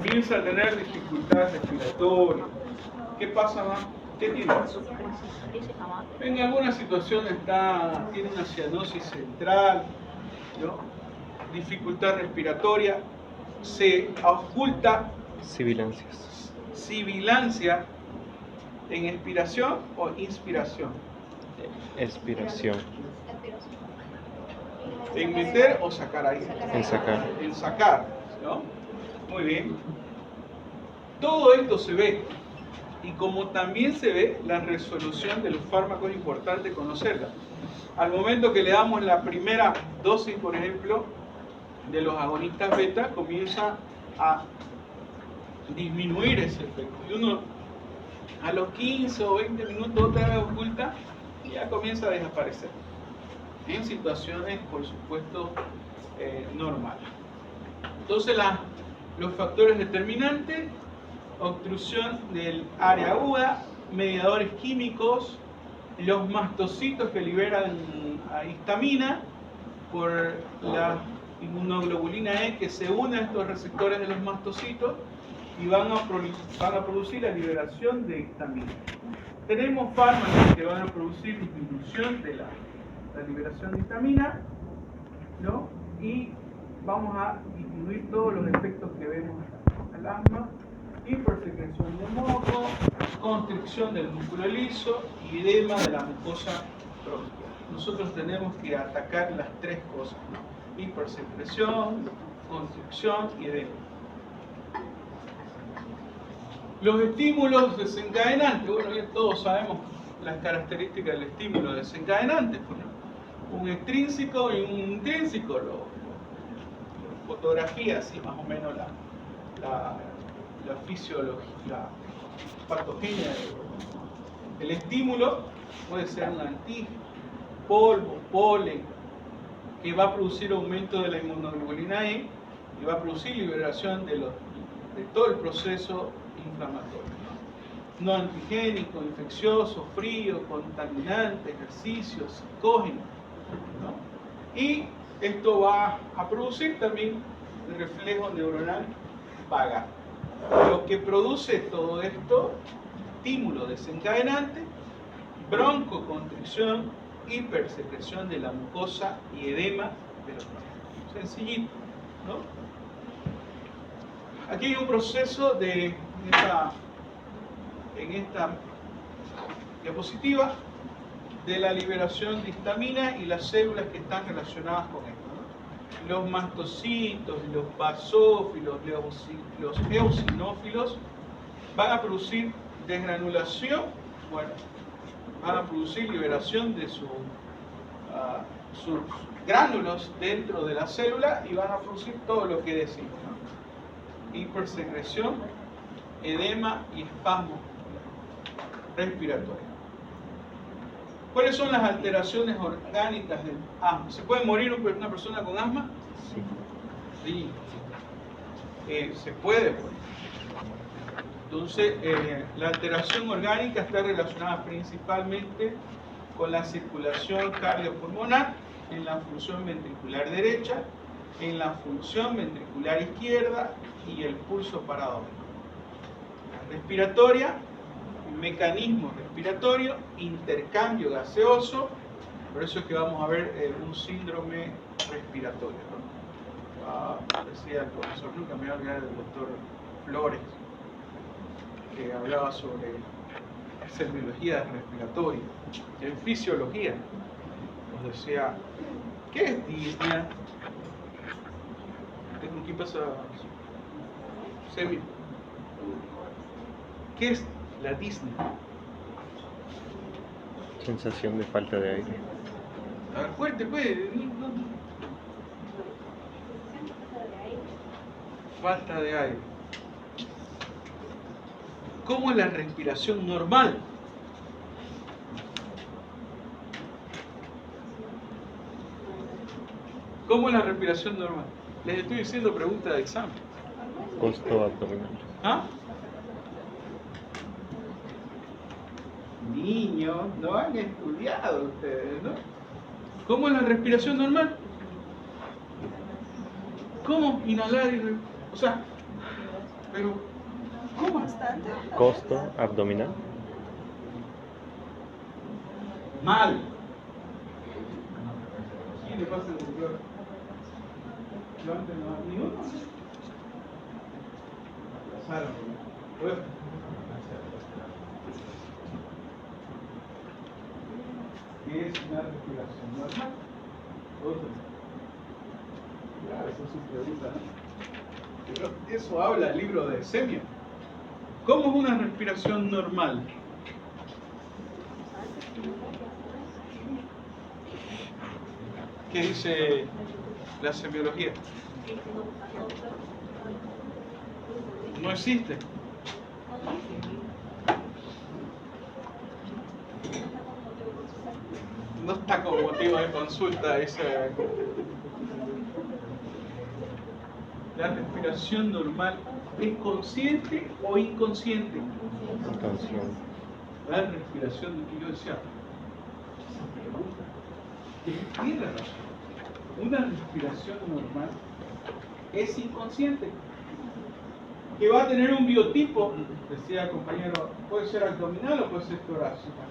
comienza a tener dificultades respiratorias. ¿Qué pasa más? ¿Qué tiene? En alguna situación tiene una cianosis central, ¿no? Dificultad respiratoria, se oculta sibilancia en expiración o inspiración. Expiración. En meter o sacar aire. En sacar. En sacar, ¿no? Muy bien. Todo esto se ve. Y como también se ve la resolución de los fármacos, es importante conocerla. Al momento que le damos la primera dosis, por ejemplo, de los agonistas beta, comienza a disminuir ese efecto. Y uno a los 15 o 20 minutos otra vez oculta y ya comienza a desaparecer. En situaciones, por supuesto, normales. Entonces, los factores determinantes: obstrucción del área aguda, mediadores químicos, los mastocitos que liberan histamina por la inmunoglobulina E que se une a estos receptores de los mastocitos y van a producir la liberación de histamina. Tenemos fármacos que van a producir disminución de la liberación de histamina, ¿no? Y vamos a disminuir todos los efectos que vemos acá. El asma, hipersecreción de moco, constricción del músculo liso y edema de la mucosa bronquial. Nosotros tenemos que atacar las tres cosas, ¿no? Hipersecreción, constricción y edema. Los estímulos desencadenantes, bueno, ya todos sabemos las características del estímulo desencadenante, un extrínseco y un intrínseco, fotografía así más o menos la fisiología, la patogenia. El estímulo puede ser un antígeno, polvo, polen, que va a producir aumento de la inmunoglobulina E y va a producir liberación de todo el proceso inflamatorio. No antigénico, infeccioso, frío, contaminante, ejercicio, psicógeno, ¿no? Y esto va a producir también el reflejo neuronal vagal. Lo que produce todo esto: estímulo desencadenante, broncoconstricción, hipersecreción de la mucosa y edema de los bronquios. Sencillito, ¿no? Aquí hay un proceso en esta diapositiva de la liberación de histamina y las células que están relacionadas con esto, ¿no? Los mastocitos, los basófilos, los eosinófilos van a producir desgranulación, bueno, van a producir liberación de sus gránulos dentro de la célula y van a producir todo lo que decimos, ¿no? Hipersecreción, edema y espasmo respiratorio. ¿Cuáles son las alteraciones orgánicas del asma? ¿Se puede morir una persona con asma? Sí. Se puede morir. Entonces, la alteración orgánica está relacionada principalmente con la circulación cardiopulmonar, en la función ventricular derecha, en la función ventricular izquierda y el pulso paradójico. La respiratoria, mecanismo respiratorio, intercambio gaseoso, por eso es que vamos a ver un síndrome respiratorio, ¿no? Decía el profesor, nunca me voy a olvidar del doctor Flores, que hablaba sobre semiología respiratoria, en fisiología. Nos decía, ¿qué es disnea? ¿Qué pasa? ¿Qué es la disnea? Sensación de falta de aire. A ver, fuerte, pues. Falta de aire. ¿Cómo es la respiración normal? ¿Cómo es la respiración normal? Les estoy diciendo pregunta de examen. Costo abdominal. ¿Ah? Niños, no han estudiado ustedes, ¿no? ¿Cómo es la respiración normal? ¿Cómo inhalar y o sea, Pero, ¿cómo? Bastante. Costo abdominal. Mal. ¿Quién le pasa el doctor? Levanten la mano. ¿Ni uno? Pasaron. Bueno. ¿Qué es una respiración normal? Otro. Claro, esa es su pregunta, ¿no? Pero eso habla el libro de Semio. ¿Cómo es una respiración normal? ¿Qué dice la semiología? No existe. No está como motivo de consulta esa. La respiración normal es consciente o inconsciente. Inconsciente. La respiración que yo decía. Esa pregunta tiene razón. Una respiración normal es inconsciente. Que va a tener un biotipo, decía el compañero, puede ser abdominal o puede ser torácica.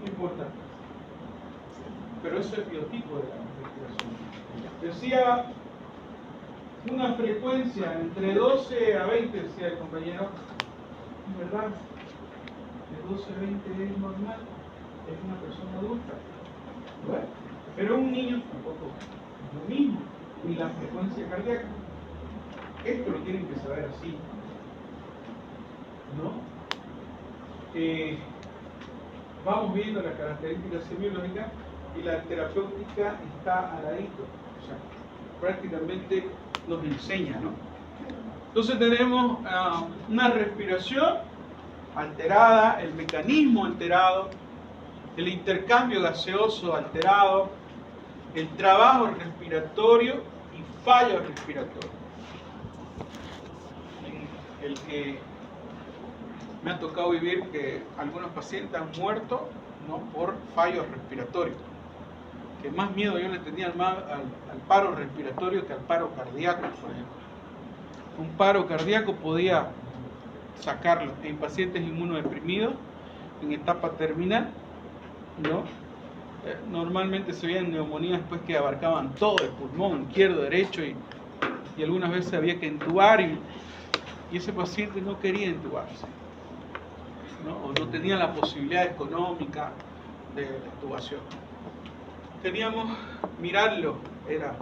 No importa. Pero eso es el biotipo de la respiración. Decía una frecuencia entre 12 a 20, decía el compañero, ¿verdad? De 12 a 20 es normal, es una persona adulta. Bueno, pero un niño tampoco es lo mismo. Y la frecuencia cardíaca. Esto lo tienen que saber así, ¿no? Vamos viendo las características semiológicas y la terapéutica está al ladito, o sea, prácticamente nos enseña, ¿no? Entonces tenemos una respiración alterada, el mecanismo alterado, el intercambio gaseoso alterado, el trabajo respiratorio y fallo respiratorio. El que me ha tocado vivir que algunos pacientes han muerto, ¿no?, por fallos respiratorios. Que más miedo yo le tenía al paro respiratorio que al paro cardíaco, por ejemplo. Un paro cardíaco podía sacarlo en pacientes inmunodeprimidos en etapa terminal, ¿no? Normalmente se veían neumonías después que abarcaban todo el pulmón, izquierdo, derecho, y algunas veces había que entubar y ese paciente no quería entubarse, ¿no? O no tenía la posibilidad económica de la intubación. Teníamos mirarlo, era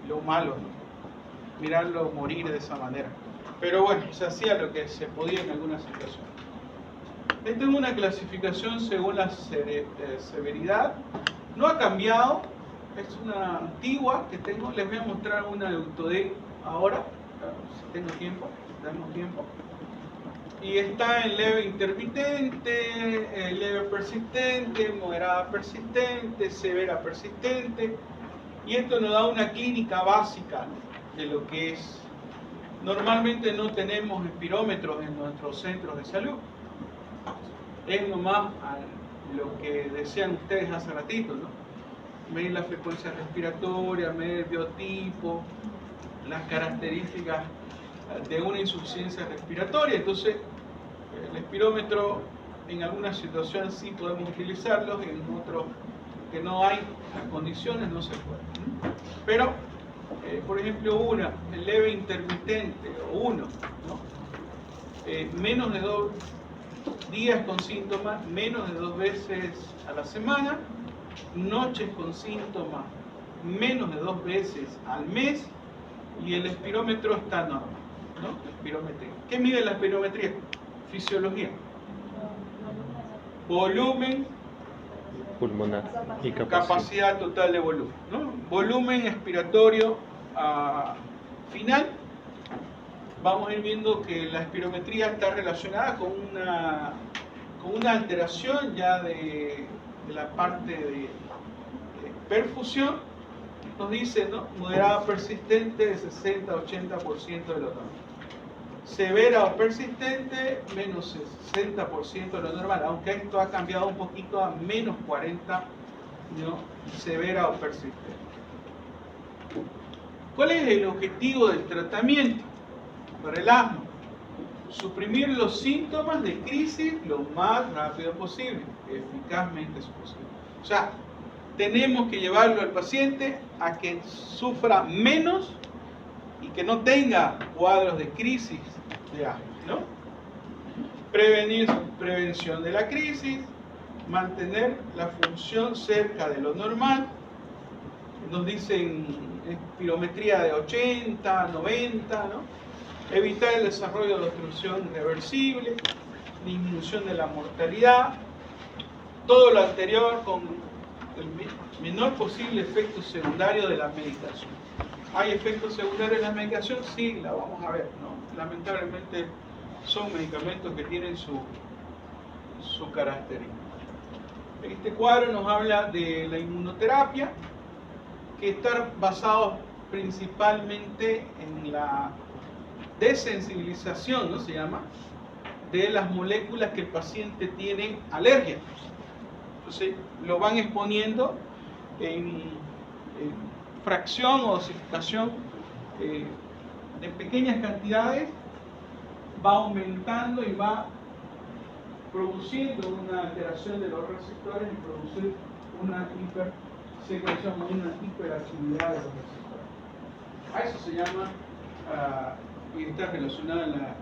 lo malo, ¿no? Mirarlo morir de esa manera. Pero bueno, se hacía lo que se podía en algunas situaciones. Esta es una clasificación según la severidad. No ha cambiado, es una antigua que tengo. Les voy a mostrar una de Autodec ahora, si tengo tiempo. Damos tiempo. Y está en leve intermitente, leve persistente, moderada persistente, severa persistente. Y esto nos da una clínica básica de lo que es. Normalmente no tenemos espirómetros en nuestros centros de salud. Es nomás lo que decían ustedes hace ratito, ¿no? Medir la frecuencia respiratoria, medir el biotipo, las características de una insuficiencia respiratoria. Entonces, el espirómetro en algunas situaciones sí podemos utilizarlo, y en otros que no hay las condiciones no se puede. Pero, por ejemplo, el leve intermitente o uno, ¿no? Menos de 2 días con síntomas, menos de 2 veces a la semana, noches con síntomas, menos de 2 veces al mes, y el espirómetro está normal, ¿no? Espirometría. ¿Qué mide la espirometría? Fisiología. Volumen Pulmonar y capacidad total de volumen, ¿no? Volumen expiratorio final. Vamos a ir viendo que la espirometría está relacionada con una alteración ya de la parte de perfusión. Nos dice, ¿no?, moderada persistente de 60 a 80% de lo normal. Severa o persistente, menos 60% de lo normal, aunque esto ha cambiado un poquito a menos 40, ¿no?, severa o persistente. ¿Cuál es el objetivo del tratamiento para el asma? suprimir los síntomas de crisis lo más rápido posible, eficazmente es posible. O sea, tenemos que llevarlo al paciente a que sufra menos y que no tenga cuadros de crisis de asma, ¿no? Prevención de la crisis, mantener la función cerca de lo normal. Nos dicen espirometría de 80, 90, ¿no? Evitar el desarrollo de obstrucción irreversible, disminución de la mortalidad, todo lo anterior con el menor posible efecto secundario de la medicación. ¿Hay efectos secundarios de la medicación? Sí, la vamos a ver, ¿no? Lamentablemente son medicamentos que tienen su característica. Este cuadro nos habla de la inmunoterapia, que está basado principalmente en la desensibilización, ¿no? Se llama, de las moléculas que el paciente tiene alergia. Entonces lo van exponiendo en fracción o dosificación de pequeñas cantidades, va aumentando y va produciendo una alteración de los receptores y producir una hipersecreción o una hiperactividad de los receptores. A eso se llama, y está relacionada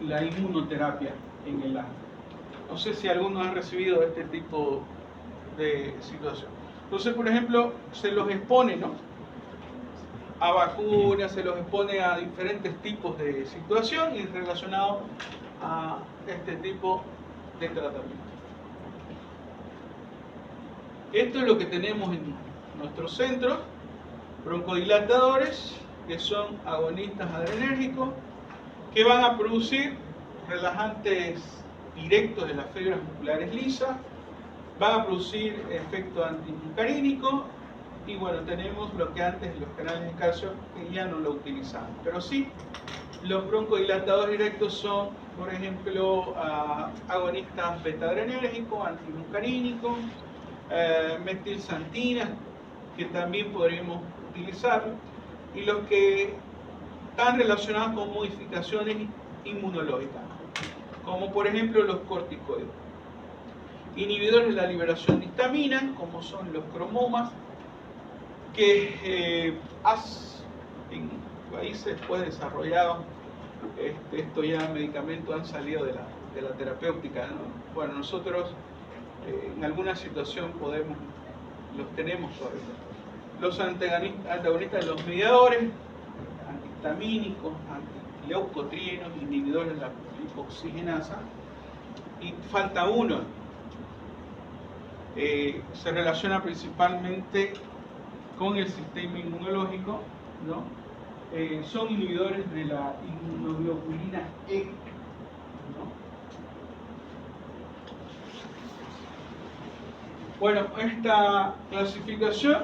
la inmunoterapia en el asma. No sé si alguno ha recibido este tipo de situación. Entonces, por ejemplo, se los expone, ¿no?, a vacunas, se los expone a diferentes tipos de situación y relacionado a este tipo de tratamiento. Esto es lo que tenemos en nuestros centros: broncodilatadores, que son agonistas adrenérgicos, que van a producir relajantes directos de las fibras musculares lisas, van a producir efecto antimucarínico, y bueno, tenemos lo que antes los canales de calcio que ya no lo utilizaban. Pero sí, los broncodilatadores directos son, por ejemplo, agonistas beta-adrenérgicos, antimucarínicos, metilxantinas, que también podríamos utilizarlo, y los que están relacionados con modificaciones inmunológicas, como por ejemplo los corticoides. Inhibidores de la liberación de histamina, como son los cromomas, que en países pues desarrollados, estos ya medicamentos han salido de la terapéutica, ¿no? Bueno, nosotros en alguna situación los tenemos todavía. Los antagonistas de los mediadores, antihistamínicos, antileucotrienos, inhibidores de la lipoxigenasa, y falta uno. Se relaciona principalmente con el sistema inmunológico, ¿no? Son inhibidores de la inmunoglobulina E, ¿no? Bueno, esta clasificación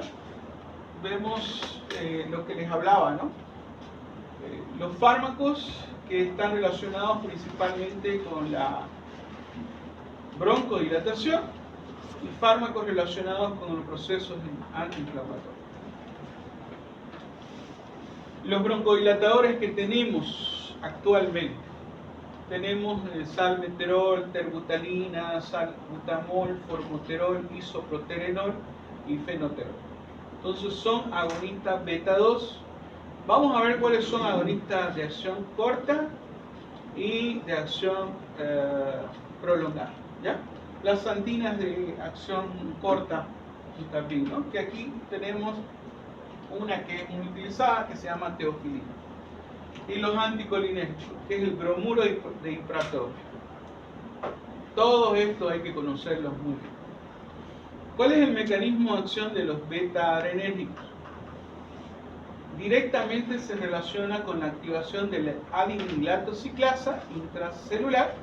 vemos lo que les hablaba, ¿no? Los fármacos que están relacionados principalmente con la broncodilatación y fármacos relacionados con los procesos antiinflamatorios. Los broncodilatadores que tenemos actualmente, tenemos salmeterol, terbutalina, salbutamol, formoterol, isoproterenol y fenoterol. Entonces son agonistas beta 2. Vamos a ver cuáles son agonistas de acción corta y de acción prolongada, ¿ya? Las xantinas de acción corta también, ¿no? Que aquí tenemos una que es muy utilizada, que se llama teofilina. Y los anticolinérgicos, que es el bromuro de ipratopio. Todos estos hay que conocerlos muy bien. ¿Cuál es el mecanismo de acción de los beta-adrenérgicos? Directamente se relaciona con la activación de la adinilatociclasa intracelular,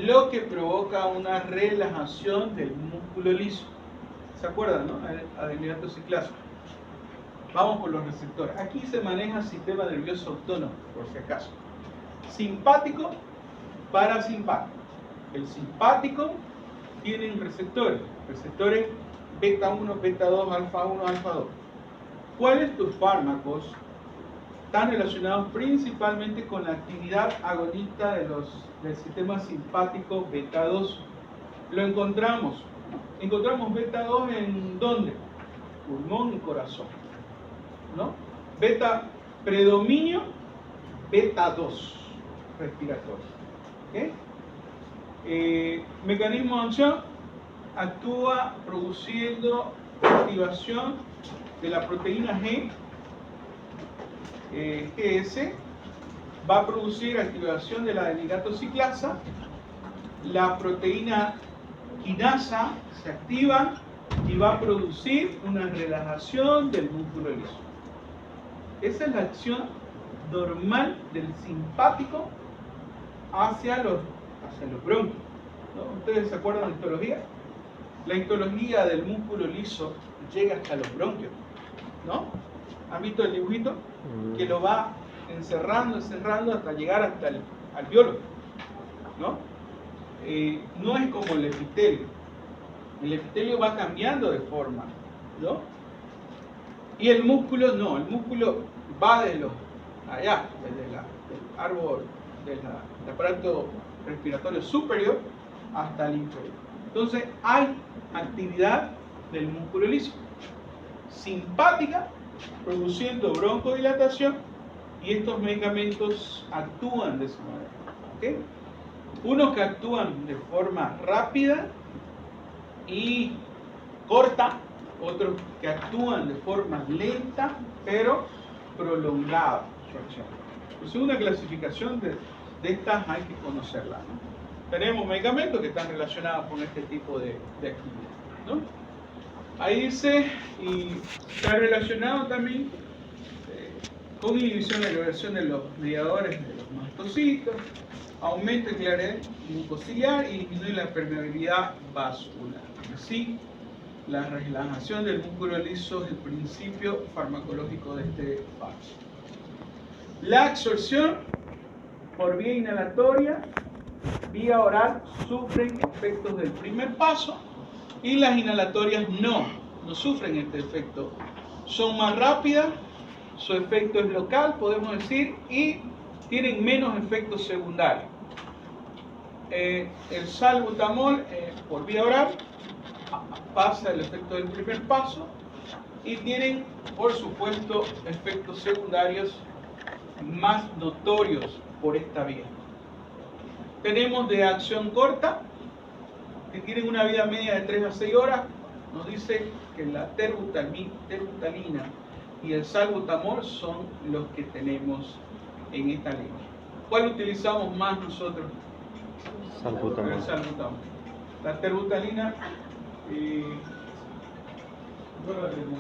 lo que provoca una relajación del músculo liso. ¿Se acuerdan, no? Adinilatociclasa. Vamos por los receptores. Aquí se maneja el sistema nervioso autónomo, por si acaso. Simpático, parasimpático. El simpático tiene receptores beta 1, beta 2, alfa 1, alfa 2. ¿Cuáles tus fármacos están relacionados principalmente con la actividad agonista del sistema simpático beta 2. Lo encontramos beta 2 ¿en dónde? Pulmón y corazón, ¿no? Predominio beta 2 respiratorio. ¿Okay? Mecanismo de acción: actúa produciendo activación de la proteína G, GS, va a producir activación de la adenylatociclasa, la proteína quinasa se activa y va a producir una relajación del músculo liso. Esa es la acción normal del simpático hacia los bronquios, ¿no? ¿Ustedes se acuerdan de histología? La histología del músculo liso llega hasta los bronquios, ¿no? ¿Han visto el dibujito? Que lo va encerrando hasta llegar hasta el alveolo, ¿no? No es como el epitelio. El epitelio va cambiando de forma, ¿no? Y el músculo no, el músculo va desde el árbol, del aparato respiratorio superior hasta el inferior. Entonces hay actividad del músculo liso simpática produciendo broncodilatación, y estos medicamentos actúan de esa manera, ¿okay? Unos que actúan de forma rápida y corta, otros que actúan de forma lenta pero prolongada su acción. Entonces una clasificación de estas hay que conocerla, ¿no? Tenemos medicamentos que están relacionados con este tipo de actividad, ¿no? Ahí dice, y está relacionado también con inhibición de la liberación de los mediadores de los mastocitos, aumenta el claridad mucociliar y disminuye la permeabilidad vascular. Así, la relajación del músculo liso es el principio farmacológico de este fármaco. La absorción por vía inhalatoria, vía oral, sufren efectos del primer paso, y las inhalatorias no sufren este efecto. Son más rápidas, su efecto es local, podemos decir, y tienen menos efectos secundarios. El salbutamol por vía oral pasa el efecto del primer paso y tienen, por supuesto, efectos secundarios más notorios por esta vía. Tenemos de acción corta, que tienen una vida media de 3 a 6 horas. Nos dice que la terbutalina y el salbutamol son los que tenemos en esta línea. ¿Cuál utilizamos más nosotros? Salbutamol. El salbutamol. La terbutalina, ¿dónde la tenemos?